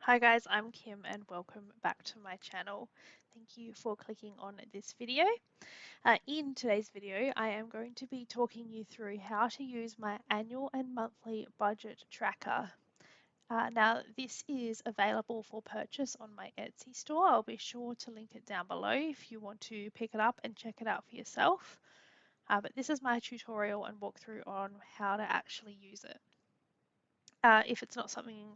Hi guys, I'm Kim and welcome back to my channel. Thank you for clicking on this video. In today's video, I am going to be talking you through how to use my annual and monthly budget tracker. Now, this is available for purchase on my Etsy store. I'll be sure to link it down below if you want to pick it up and check it out for yourself. But this is my tutorial and walkthrough on how to actually use it. If it's not something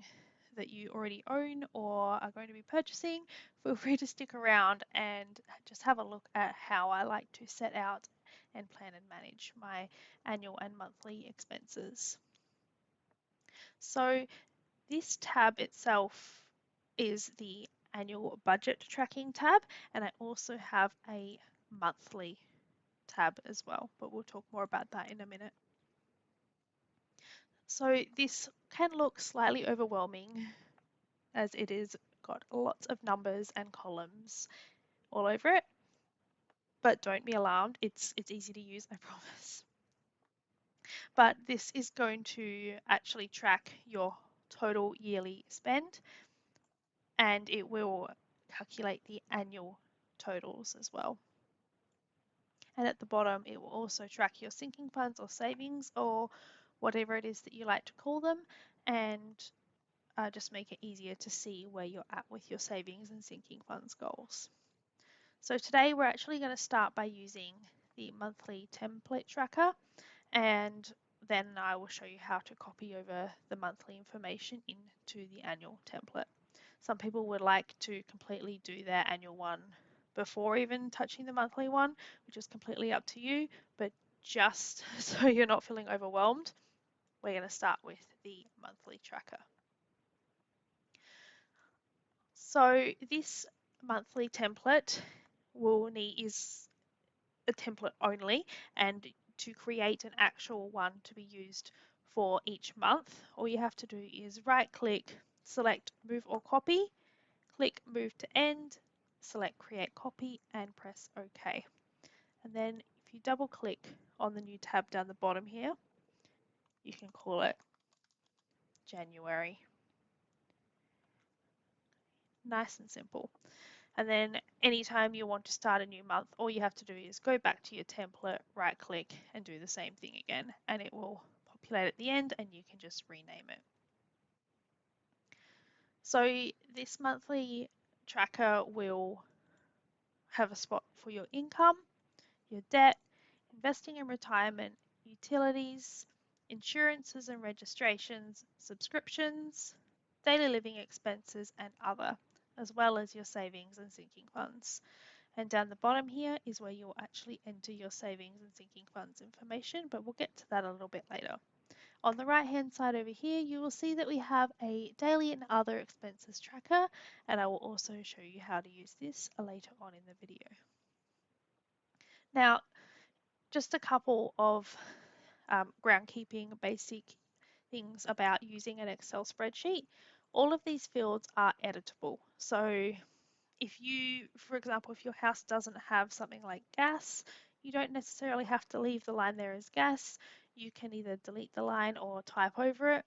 that you already own or are going to be purchasing, feel free to stick around and just have a look at how I like to set out and plan and manage my annual and monthly expenses. So this tab itself is the annual budget tracking tab, and I also have a monthly tab as well, but we'll talk more about that in a minute. So this can look slightly overwhelming as it is got lots of numbers and columns all over it. But don't be alarmed, it's easy to use, I promise. But this is going to actually track your total yearly spend, and it will calculate the annual totals as well. And at the bottom, it will also track your sinking funds or savings or whatever it is that you like to call them, and just make it easier to see where you're at with your savings and sinking funds goals. So today we're actually going to start by using the monthly template tracker, and then I will show you how to copy over the monthly information into the annual template. Some people would like to completely do their annual one before even touching the monthly one, which is completely up to you, but just so you're not feeling overwhelmed, we're going to start with the monthly tracker. So this monthly template is a template only, and to create an actual one to be used for each month, all you have to do is right click, select move or copy, click move to end, select create copy and press OK. And then if you double click on the new tab down the bottom here, you can call it January. Nice and simple. And then anytime you want to start a new month, all you have to do is go back to your template, right click and do the same thing again, and it will populate at the end and you can just rename it. So this monthly tracker will have a spot for your income, your debt, investing in retirement, utilities, insurances and registrations, subscriptions, daily living expenses and other, as well as your savings and sinking funds. And down the bottom here is where you'll actually enter your savings and sinking funds information, but we'll get to that a little bit later. On the right hand side over here, you will see that we have a daily and other expenses tracker, and I will also show you how to use this later on in the video. Now, just a couple of groundkeeping basic things about using an Excel spreadsheet. All of these fields are editable. So if you, for example, if your house doesn't have something like gas, you don't necessarily have to leave the line there as gas. You can either delete the line or type over it.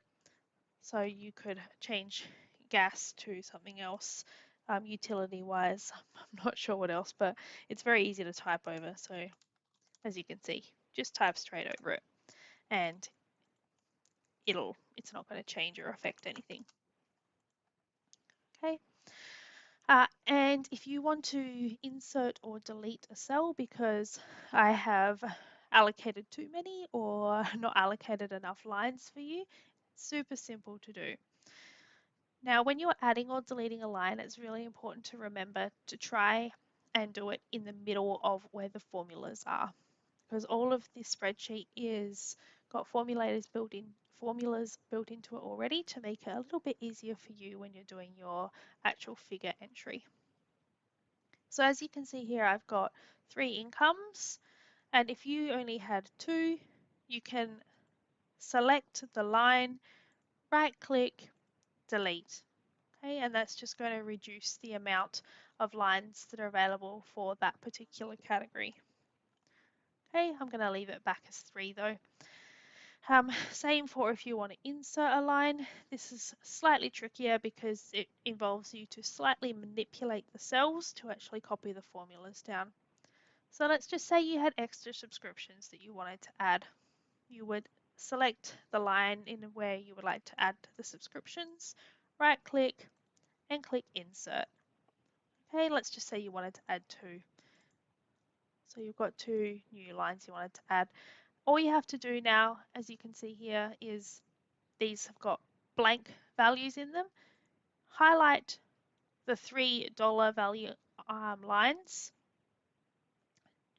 So you could change gas to something else, utility wise. I'm not sure what else, but it's very easy to type over. So as you can see, just type straight over it and it's not going to change or affect anything. Okay. And if you want to insert or delete a cell because I have allocated too many or not allocated enough lines for you, super simple to do. Now, when you're adding or deleting a line, it's really important to remember to try and do it in the middle of where the formulas are, because all of this spreadsheet is got formulas built into it already to make it a little bit easier for you when you're doing your actual figure entry. So as you can see here, I've got 3 incomes, and if you only had 2, you can select the line, right click, delete. Okay, and that's just going to reduce the amount of lines that are available for that particular category. Okay, I'm going to leave it back as 3 though. Same for if you want to insert a line. This is slightly trickier because it involves you to slightly manipulate the cells to actually copy the formulas down. So let's just say you had extra subscriptions that you wanted to add. You would select the line in where you would like to add the subscriptions, right click and click insert. Okay, let's just say you wanted to add 2. So you've got 2 new lines you wanted to add. All you have to do now, as you can see here, is these have got blank values in them. Highlight the $3 value lines,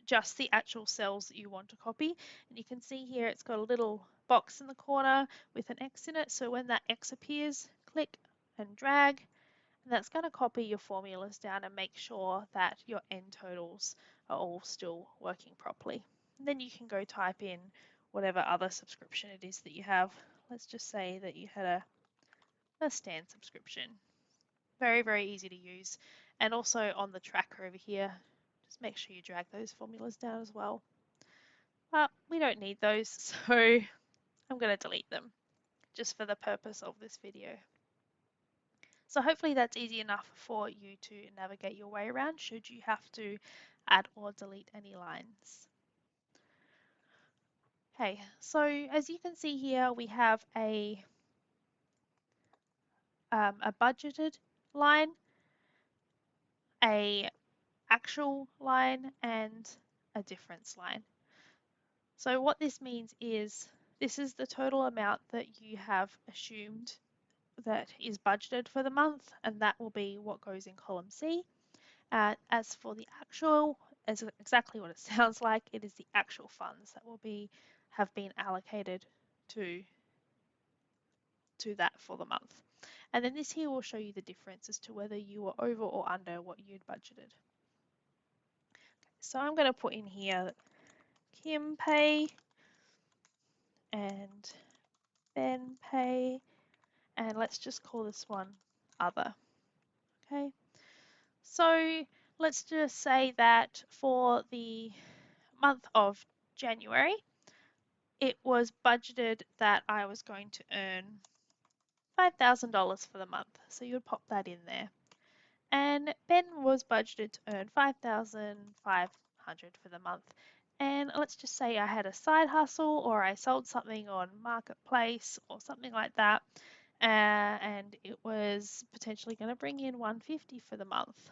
just the actual cells that you want to copy. And you can see here it's got a little box in the corner with an X in it. So when that X appears, click and drag, and that's going to copy your formulas down and make sure that your end totals are all still working properly. And then you can go type in whatever other subscription it is that you have. Let's just say that you had a stand subscription. Very, very easy to use. And also on the tracker over here, just make sure you drag those formulas down as well. But we don't need those, so I'm going to delete them just for the purpose of this video. So hopefully that's easy enough for you to navigate your way around should you have to add or delete any lines. Okay, so as you can see here, we have a budgeted line, a actual line, and a difference line. So what this means is this is the total amount that you have assumed that is budgeted for the month, and that will be what goes in column C. As for the actual, as exactly what it sounds like, it is the actual funds that will have been allocated to that for the month. And then this here will show you the difference as to whether you were over or under what you'd budgeted. So I'm going to put in here Kim pay and Ben pay, and let's just call this one other. Okay, so let's just say that for the month of January, it was budgeted that I was going to earn $5,000 for the month. So you would pop that in there. And Ben was budgeted to earn $5,500 for the month. And let's just say I had a side hustle or I sold something on Marketplace or something like that. And it was potentially going to bring in $150 for the month.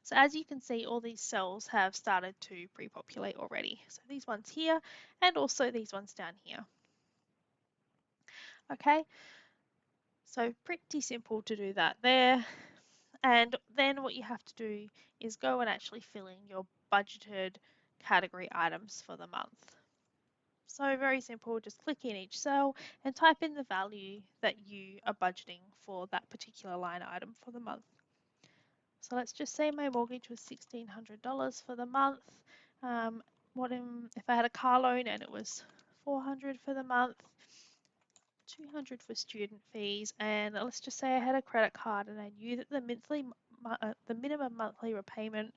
So as you can see, all these cells have started to pre-populate already. So these ones here and also these ones down here. Okay, so pretty simple to do that there. And then what you have to do is go and actually fill in your budgeted category items for the month. So very simple, just click in each cell and type in the value that you are budgeting for that particular line item for the month. So let's just say my mortgage was $1,600 for the month. If I had a car loan and it was $400 for the month, $200 for student fees, and let's just say I had a credit card and I knew that the minimum monthly repayment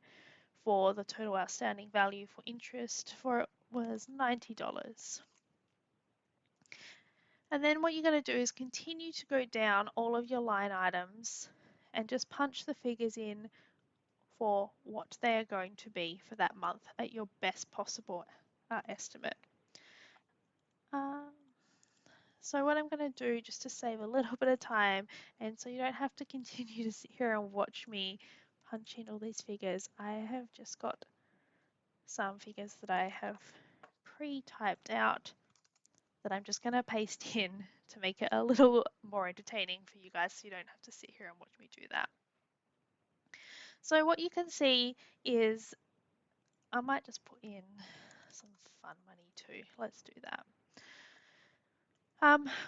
for the total outstanding value for interest for it was $90. And then what you're going to do is continue to go down all of your line items and just punch the figures in for what they are going to be for that month at your best possible estimate. So what I'm going to do, just to save a little bit of time and so you don't have to continue to sit here and watch me punch in all these figures, I have just got some figures that I have pre-typed out that I'm just going to paste in to make it a little more entertaining for you guys so you don't have to sit here and watch me do that. So what you can see is, I might just put in some fun money too. Let's do that.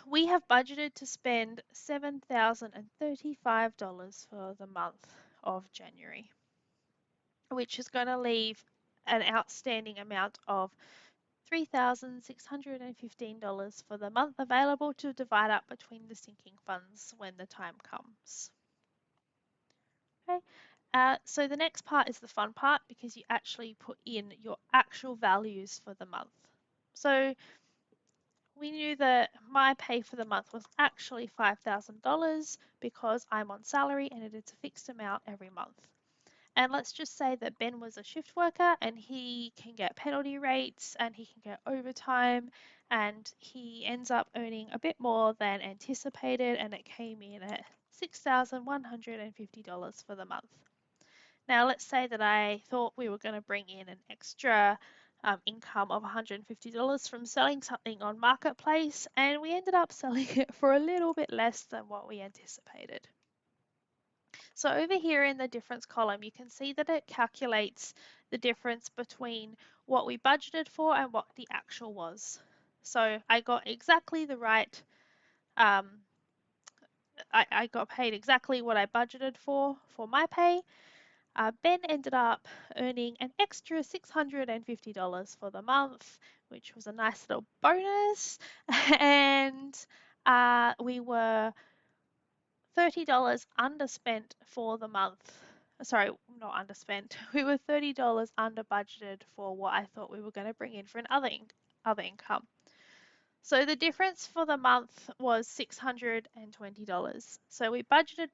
We have budgeted to spend $7,035 for the month of January, which is going to leave an outstanding amount of $3,615 for the month available to divide up between the sinking funds when the time comes. Okay, so the next part is the fun part because you actually put in your actual values for the month. So we knew that my pay for the month was actually $5,000 because I'm on salary and it is a fixed amount every month. And let's just say that Ben was a shift worker and he can get penalty rates and he can get overtime and he ends up earning a bit more than anticipated and it came in at $6,150 for the month. Now, let's say that I thought we were going to bring in an extra income of $150 from selling something on Marketplace, and we ended up selling it for a little bit less than what we anticipated. So over here in the difference column, you can see that it calculates the difference between what we budgeted for and what the actual was. So I got exactly the right, I got paid exactly what I budgeted for my pay. Ben ended up earning an extra $650 for the month, which was a nice little bonus. And we were $30 underspent for the month. Sorry, not underspent. We were $30 under budgeted for what I thought we were going to bring in for other income. So the difference for the month was $620. So we budgeted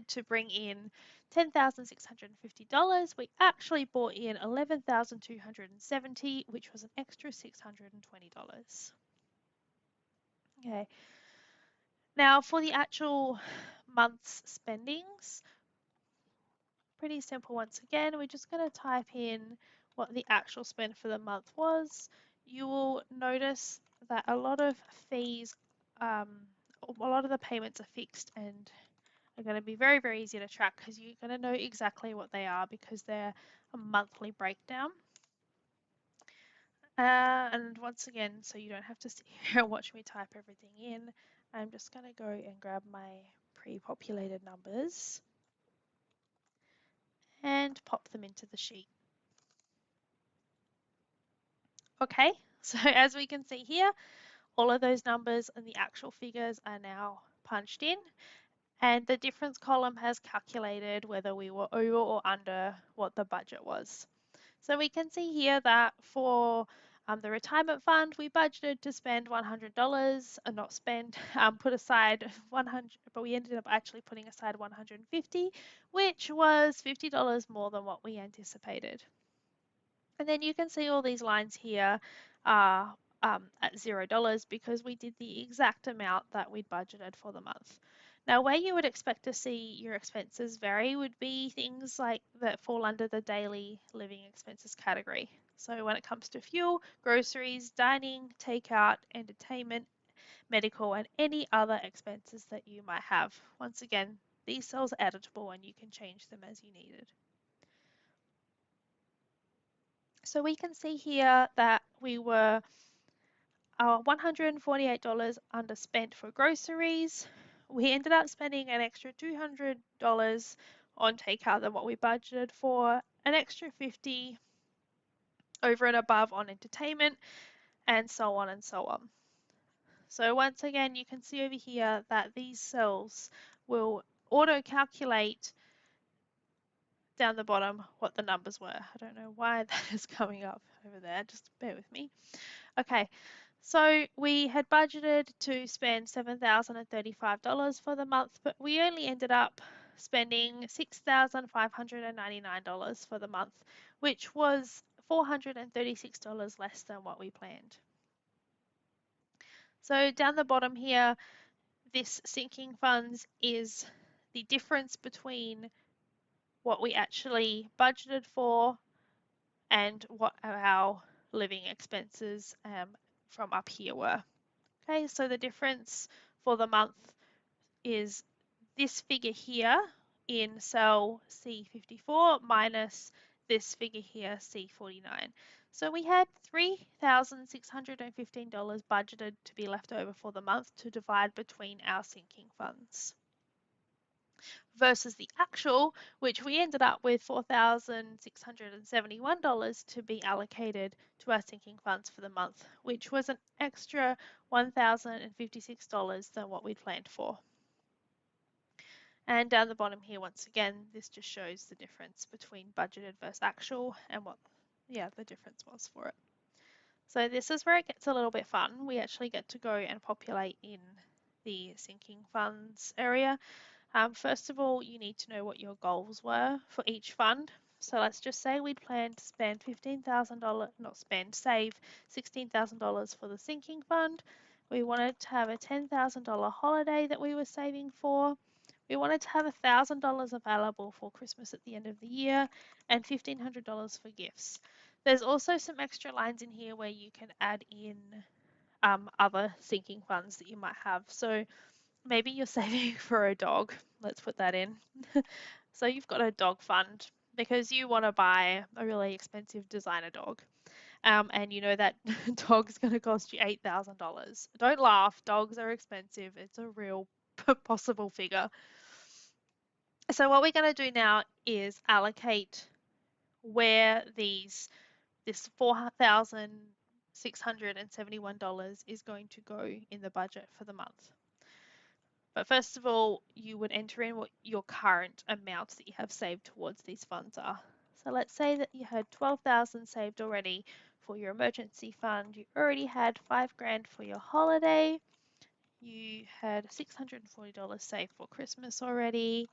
to bring in $10,650. We actually brought in $11,270, which was an extra $620. Okay. Now for the actual month's spendings, pretty simple once again. We're just going to type in what the actual spend for the month was. You will notice that a lot of fees, a lot of the payments are fixed and are going to be very, very easy to track because you're going to know exactly what they are because they're a monthly breakdown. And once again, so you don't have to sit here and watch me type everything in, I'm just going to go and grab my pre-populated numbers and pop them into the sheet. Okay, so as we can see here, all of those numbers and the actual figures are now punched in, and the difference column has calculated whether we were over or under what the budget was. So we can see here that for the retirement fund, we budgeted to spend $100, not spend, put aside 100, but we ended up actually putting aside 150, which was $50 more than what we anticipated. And then you can see all these lines here are at $0 because we did the exact amount that we'd budgeted for the month. Now, where you would expect to see your expenses vary would be things like that fall under the daily living expenses category. So when it comes to fuel, groceries, dining, takeout, entertainment, medical, and any other expenses that you might have. Once again, these cells are editable and you can change them as you needed. So we can see here that we were $148 underspent for groceries. We ended up spending an extra $200 on takeout than what we budgeted for, an extra $50 over and above on entertainment, and so on and so on. So once again, you can see over here that these cells will auto-calculate down the bottom what the numbers were. I don't know why that is coming up over there, just bear with me. Okay, so we had budgeted to spend $7,035 for the month, but we only ended up spending $6,599 for the month, which was $436 less than what we planned. So down the bottom here, this sinking funds is the difference between what we actually budgeted for and what our living expenses from up here were. Okay, so the difference for the month is this figure here in cell C54 minus this figure here, C49. So we had $3,615 budgeted to be left over for the month to divide between our sinking funds versus the actual, which we ended up with $4,671 to be allocated to our sinking funds for the month, which was an extra $1,056 than what we'd planned for. And down the bottom here, once again, this just shows the difference between budgeted versus actual and what, the difference was for it. So this is where it gets a little bit fun. We actually get to go and populate in the sinking funds area. First of all, you need to know what your goals were for each fund. So let's just say we'd planned to spend $15,000, not spend, save $16,000 for the sinking fund. We wanted to have a $10,000 holiday that we were saving for. We wanted to have $1,000 available for Christmas at the end of the year and $1,500 for gifts. There's also some extra lines in here where you can add in other sinking funds that you might have. So maybe you're saving for a dog. Let's put that in. So you've got a dog fund because you want to buy a really expensive designer dog. And you know that dog's going to cost you $8,000. Don't laugh, dogs are expensive. It's a real possible figure. So what we're going to do now is allocate where this $4,671 is going to go in the budget for the month. But first of all, you would enter in what your current amounts that you have saved towards these funds are. So let's say that you had 12,000 saved already for your emergency fund. You already had 5 grand for your holiday. You had $640 saved for Christmas already.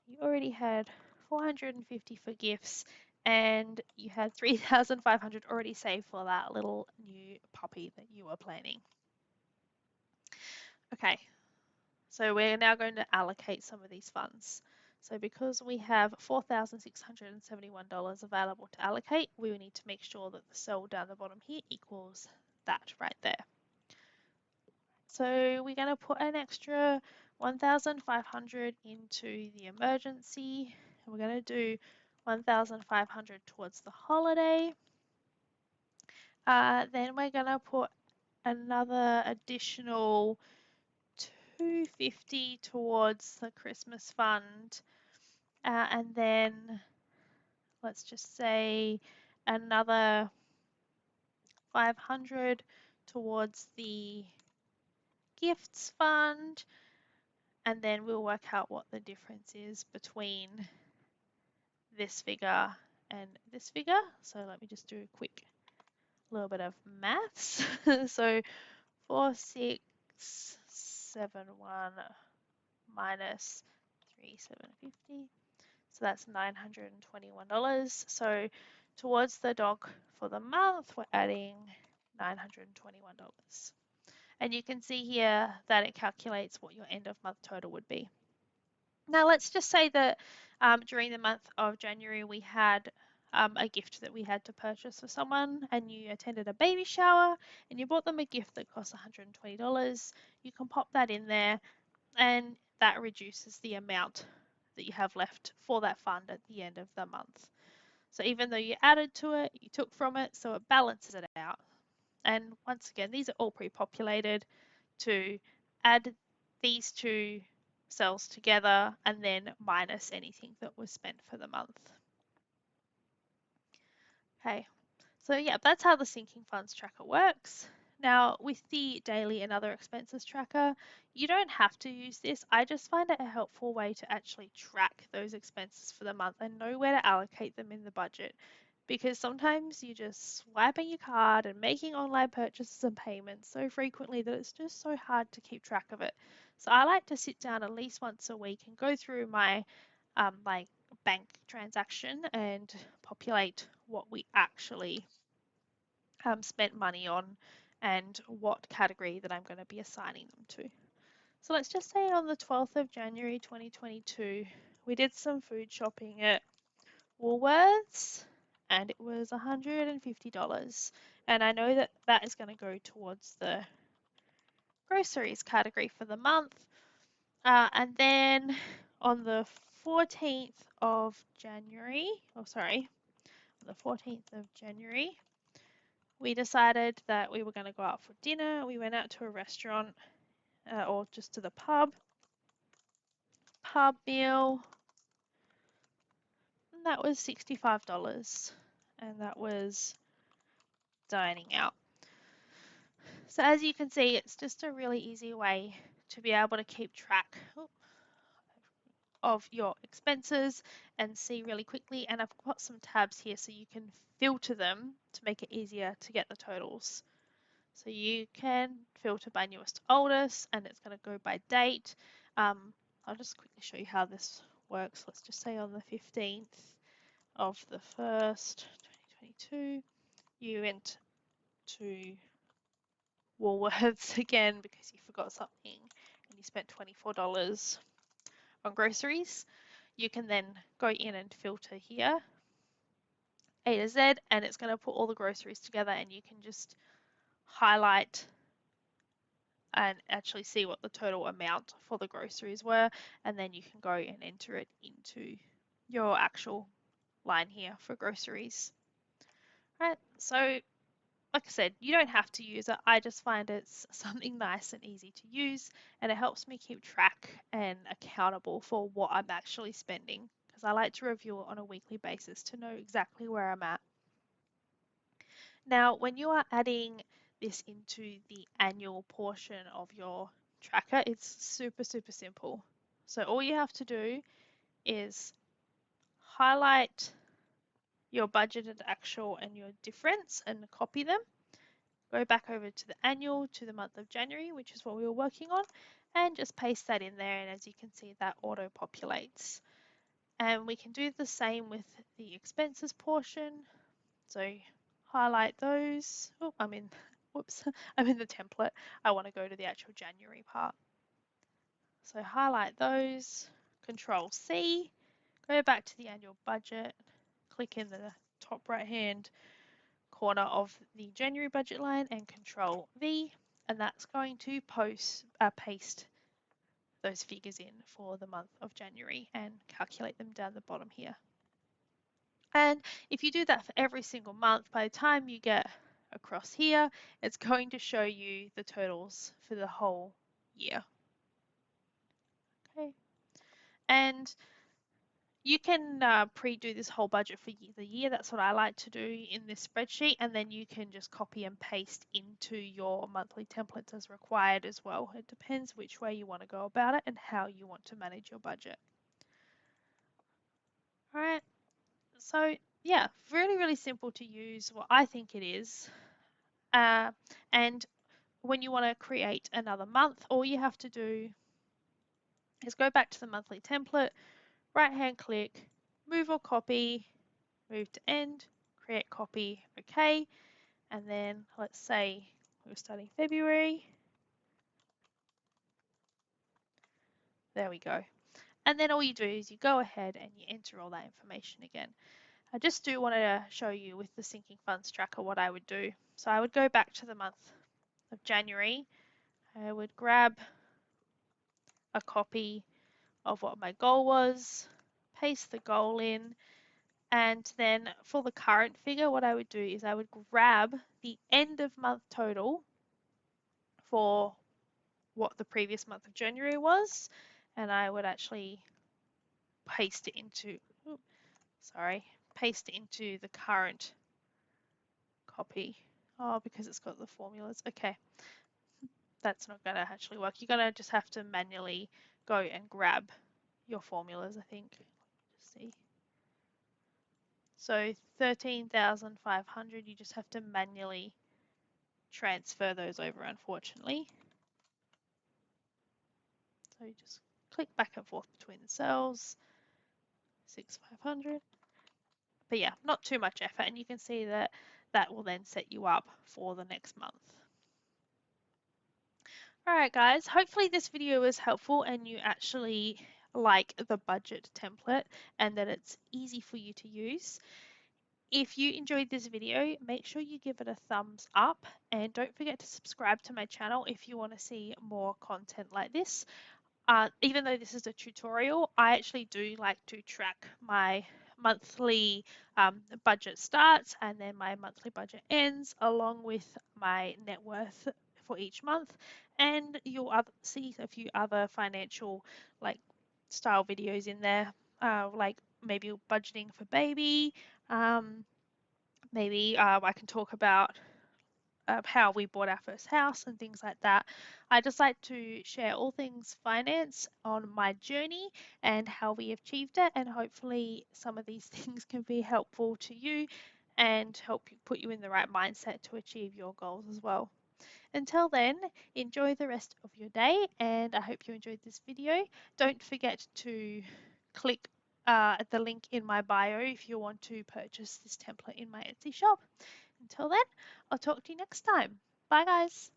You already had 450 for gifts, and you had 3,500 already saved for that little new puppy that you were planning. Okay, so we're now going to allocate some of these funds. So because we have $4,671 available to allocate, we need to make sure that the cell down the bottom here equals that right there. So we're going to put an extra 1,500 into the emergency. And we're going to do 1,500 towards the holiday. Then we're going to put another additional 250 towards the Christmas fund. And then let's just say another 500 towards the gifts fund. And then we'll work out what the difference is between this figure and this figure. So let me just do a quick little bit of maths. So 4671 minus 3750. So that's $921. So towards the dog for the month, we're adding $921. And you can see here that it calculates what your end of month total would be. Now let's just say that during the month of January we had a gift that we had to purchase for someone, and you attended a baby shower and you bought them a gift that cost $120. You can pop that in there, and that reduces the amount that you have left for that fund at the end of the month. So even though you added to it, you took from it, so it balances it out. And once again, these are all pre-populated to add these two cells together and then minus anything that was spent for the month. Okay, so yeah, that's how the sinking funds tracker works. Now, with the daily and other expenses tracker, you don't have to use this. I just find it a helpful way to actually track those expenses for the month and know where to allocate them in the budget. Because sometimes you're just swiping your card and making online purchases and payments so frequently that it's just so hard to keep track of it. So I like to sit down at least once a week and go through my like bank transaction and populate what we actually spent money on and what category that I'm going to be assigning them to. So let's just say on the 12th of January 2022, we did some food shopping at Woolworths and it was $150. And I know that that is going to go towards the groceries category for the month. And then on the 14th of January, on the 14th of January, we decided that we were going to go out for dinner. We went out to a restaurant or just to the pub meal, and that was $65, and that was dining out. So as you can see, it's just a really easy way to be able to keep track. of your expenses and see really quickly. And I've got some tabs here so you can filter them to make it easier to get the totals. So you can filter by newest to oldest, and it's going to go by date. I'll just quickly show you how this works. Let's just say on the 15th of the 1st, 2022, you went to Woolworths again because you forgot something and you spent $24 on groceries. You can then go in and filter here, A to Z, and it's going to put all the groceries together, and you can just highlight and actually see what the total amount for the groceries were, and then you can go and enter it into your actual line here for groceries. Right, so like I said, you don't have to use it. I just find it's something nice and easy to use, and it helps me keep track and accountable for what I'm actually spending, because I like to review it on a weekly basis to know exactly where I'm at. Now, when you are adding this into the annual portion of your tracker, it's super, super simple. So all you have to do is highlight your budgeted actual and your difference and copy them. Go back over to the annual to the month of January, which is what we were working on, and just paste that in there. And as you can see, that auto populates. And we can do the same with the expenses portion. So highlight those. Oh, whoops, I'm in the template. I want to go to the actual January part. So highlight those, Control C, go back to the annual budget, click in the top right hand corner of the January budget line and Control V, and that's going to paste those figures in for the month of January and calculate them down the bottom here. And if you do that for every single month, by the time you get across here, it's going to show you the totals for the whole year. Okay, and you can pre-do this whole budget for the year. That's what I like to do in this spreadsheet, and then you can just copy and paste into your monthly templates as required as well. It depends which way you want to go about it and how you want to manage your budget. All right, so yeah, really, really simple to use. Well, I think it is. And when you want to create another month, all you have to do is go back to the monthly template, right hand click, move or copy, move to end, create copy, OK. And then let's say we're starting February. There we go. And then all you do is you go ahead and you enter all that information again. I just do want to show you with the sinking funds tracker what I would do. So I would go back to the month of January. I would grab a copy of what my goal was, paste the goal in, and then for the current figure, what I would do is I would grab the end of month total for what the previous month of January was, and I would actually paste it into, paste it into the current copy. Oh, because it's got the formulas. Okay, that's not going to actually work. You're going to just have to manually go and grab your formulas, I think. Just see. So 13,500, you just have to manually transfer those over, unfortunately. So you just click back and forth between the cells, 6,500. But yeah, not too much effort, and you can see that that will then set you up for the next month. Alright guys, hopefully this video was helpful and you actually like the budget template and that it's easy for you to use. If you enjoyed this video, make sure you give it a thumbs up and don't forget to subscribe to my channel if you want to see more content like this. Even though this is a tutorial, I actually do like to track my monthly budget starts and then my monthly budget ends along with my net worth for each month, and you'll see a few other financial like style videos in there, like maybe budgeting for baby, maybe I can talk about how we bought our first house and things like that. I just like to share all things finance on my journey and how we achieved it, and hopefully some of these things can be helpful to you and help you put you in the right mindset to achieve your goals as well. Until then, enjoy the rest of your day, and I hope you enjoyed this video. Don't forget to click the link in my bio if you want to purchase this template in my Etsy shop. Until then, I'll talk to you next time. Bye, guys.